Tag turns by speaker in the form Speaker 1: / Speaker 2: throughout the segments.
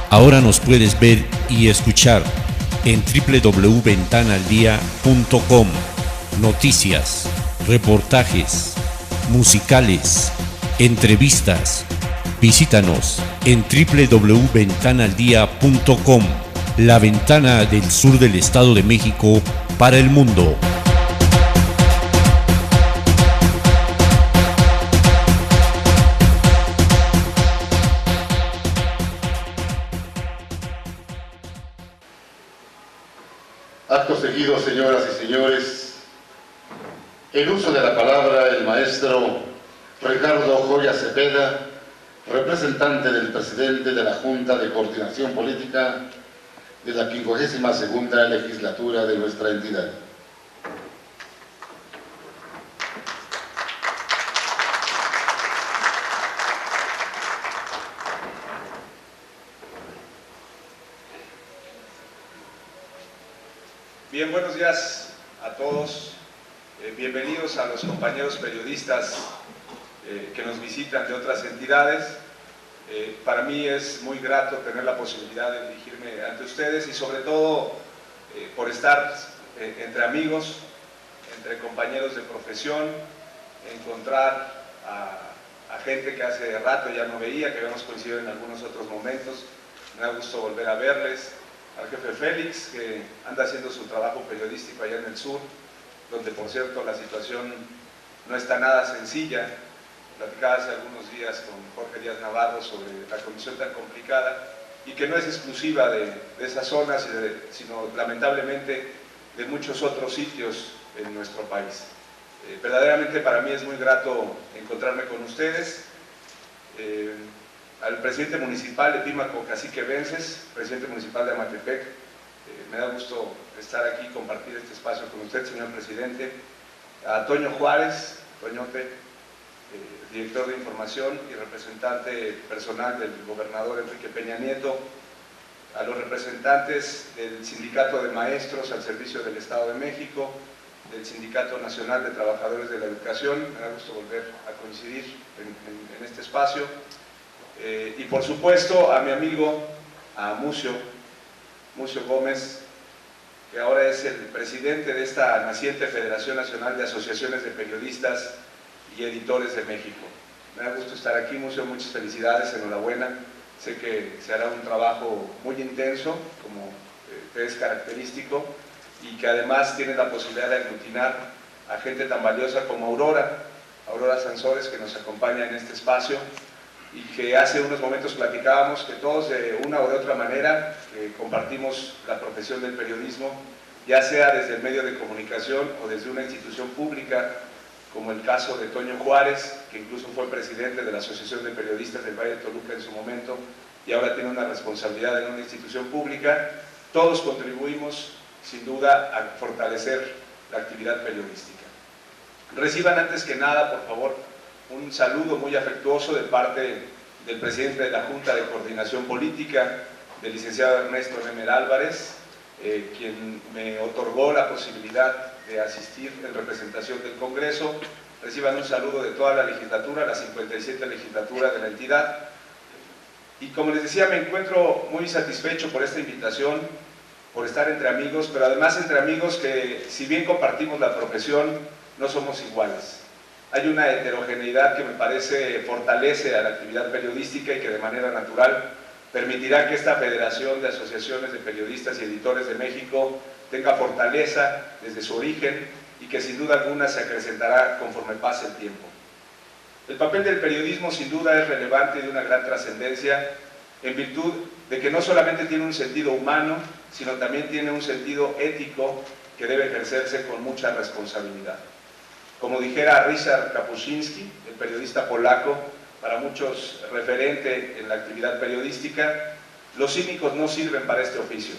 Speaker 1: Ahora nos puedes ver y escuchar en www.ventanaldia.com. Noticias, reportajes, musicales, entrevistas. Visítanos en www.ventanaldia.com, la ventana del sur del Estado de México para el mundo.
Speaker 2: Acto seguido, señoras y señores, el uso de la palabra el maestro Ricardo Joya Cepeda, representante del presidente de la Junta de Coordinación Política de la 52ª legislatura de nuestra entidad.
Speaker 3: Bien, buenos días a todos. Bienvenidos a los compañeros periodistas que nos visitan de otras entidades. Para mí es muy grato tener la posibilidad de dirigirme ante ustedes y sobre todo por estar entre amigos, entre compañeros de profesión, encontrar a gente que hace rato ya no veía, que habíamos coincidido en algunos otros momentos. Me da gusto volver a verles. Al jefe Félix, que anda haciendo su trabajo periodístico allá en el sur, donde por cierto la situación no está nada sencilla. Platicaba hace algunos días con Jorge Díaz Navarro sobre la condición tan complicada y que no es exclusiva de esas zonas, sino lamentablemente de muchos otros sitios en nuestro país. Verdaderamente para mí es muy grato encontrarme con ustedes. Al presidente municipal de Pímaco, Cacique Vences, presidente municipal de Amatepec, me da gusto estar aquí y compartir este espacio con usted, señor presidente. A Toño Juárez, Toñote, director de información y representante personal del gobernador Enrique Peña Nieto, a los representantes del Sindicato de Maestros al Servicio del Estado de México, del Sindicato Nacional de Trabajadores de la Educación, me da gusto volver a coincidir en este espacio. Y por supuesto a mi amigo, a Mucio Gómez, que ahora es el presidente de esta naciente Federación Nacional de Asociaciones de Periodistas y Editores de México. Me da gusto estar aquí, Mucio, muchas felicidades, enhorabuena. Sé que se hará un trabajo muy intenso, como te es característico, y que además tiene la posibilidad de aglutinar a gente tan valiosa como Aurora Sansores, que nos acompaña en este espacio, y que hace unos momentos platicábamos que todos de una o de otra manera compartimos la profesión del periodismo, ya sea desde el medio de comunicación o desde una institución pública, como el caso de Toño Juárez, que incluso fue presidente de la Asociación de Periodistas del Valle de Toluca en su momento, y ahora tiene una responsabilidad en una institución pública. Todos contribuimos, sin duda, a fortalecer la actividad periodística. Reciban antes que nada, por favor, un saludo muy afectuoso de parte del presidente de la Junta de Coordinación Política, del licenciado Ernesto Nemer Álvarez, quien me otorgó la posibilidad de asistir en representación del Congreso. Reciban un saludo de toda la legislatura, la 57 legislatura de la entidad. Y como les decía, me encuentro muy satisfecho por esta invitación, por estar entre amigos, pero además entre amigos que, si bien compartimos la profesión, no somos iguales. Hay una heterogeneidad que me parece fortalece a la actividad periodística y que de manera natural permitirá que esta Federación de Asociaciones de Periodistas y Editores de México tenga fortaleza desde su origen y que sin duda alguna se acrecentará conforme pase el tiempo. El papel del periodismo sin duda es relevante y de una gran trascendencia en virtud de que no solamente tiene un sentido humano, sino también tiene un sentido ético que debe ejercerse con mucha responsabilidad. Como dijera Ryszard Kapuscinski, el periodista polaco, para muchos referente en la actividad periodística, los cínicos no sirven para este oficio.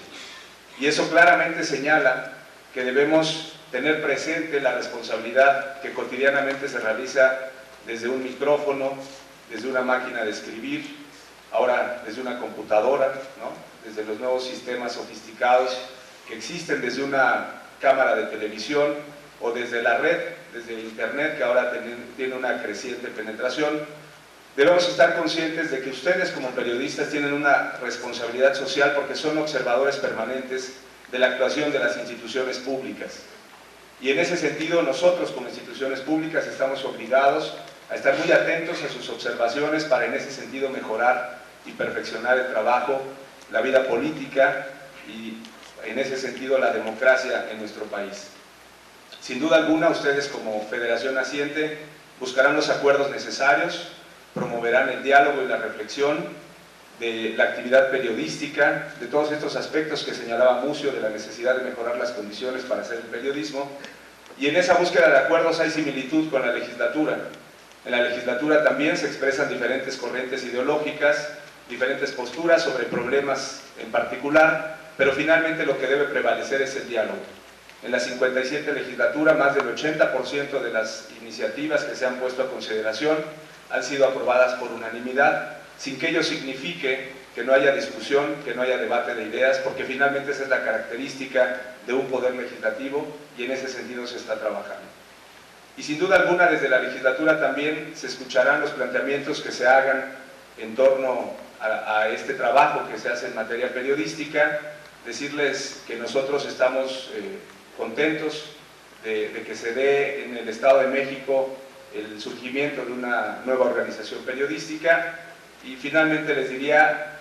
Speaker 3: Y eso claramente señala que debemos tener presente la responsabilidad que cotidianamente se realiza desde un micrófono, desde una máquina de escribir, ahora desde una computadora, ¿no? Desde los nuevos sistemas sofisticados que existen, desde una cámara de televisión o desde la red, desde internet, que ahora tiene una creciente penetración. Debemos estar conscientes de que ustedes como periodistas tienen una responsabilidad social porque son observadores permanentes de la actuación de las instituciones públicas. Y en ese sentido nosotros como instituciones públicas estamos obligados a estar muy atentos a sus observaciones para en ese sentido mejorar y perfeccionar el trabajo, la vida política y en ese sentido la democracia en nuestro país. Sin duda alguna ustedes como Federación Naciente buscarán los acuerdos necesarios, promoverán el diálogo y la reflexión de la actividad periodística, de todos estos aspectos que señalaba Mucio, de la necesidad de mejorar las condiciones para hacer el periodismo, y en esa búsqueda de acuerdos hay similitud con la legislatura. En la legislatura también se expresan diferentes corrientes ideológicas, diferentes posturas sobre problemas en particular, pero finalmente lo que debe prevalecer es el diálogo. En la 57 legislatura, más del 80% de las iniciativas que se han puesto a consideración han sido aprobadas por unanimidad, sin que ello signifique que no haya discusión, que no haya debate de ideas, porque finalmente esa es la característica de un poder legislativo y en ese sentido se está trabajando. Y sin duda alguna desde la legislatura también se escucharán los planteamientos que se hagan en torno a este trabajo que se hace en materia periodística, decirles que nosotros estamos contentos de que se dé en el Estado de México el surgimiento de una nueva organización periodística y finalmente les diría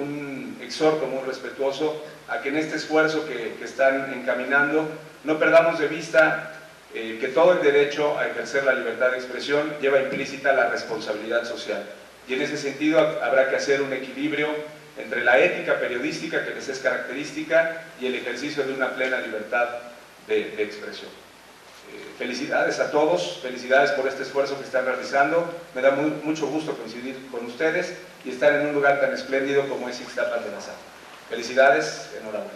Speaker 3: un exhorto muy respetuoso a que en este esfuerzo que están encaminando no perdamos de vista que todo el derecho a ejercer la libertad de expresión lleva implícita la responsabilidad social y en ese sentido habrá que hacer un equilibrio entre la ética periodística que les es característica y el ejercicio de una plena libertad de expresión. Felicidades a todos, felicidades por este esfuerzo que están realizando, me da mucho gusto coincidir con ustedes y estar en un lugar tan espléndido como es Ixtapan de la Sal. Felicidades, enhorabuena.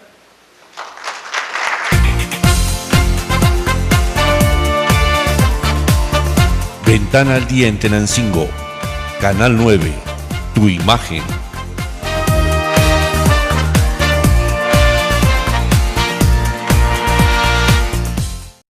Speaker 1: Ventana al Día en Tenancingo, Canal 9, tu imagen.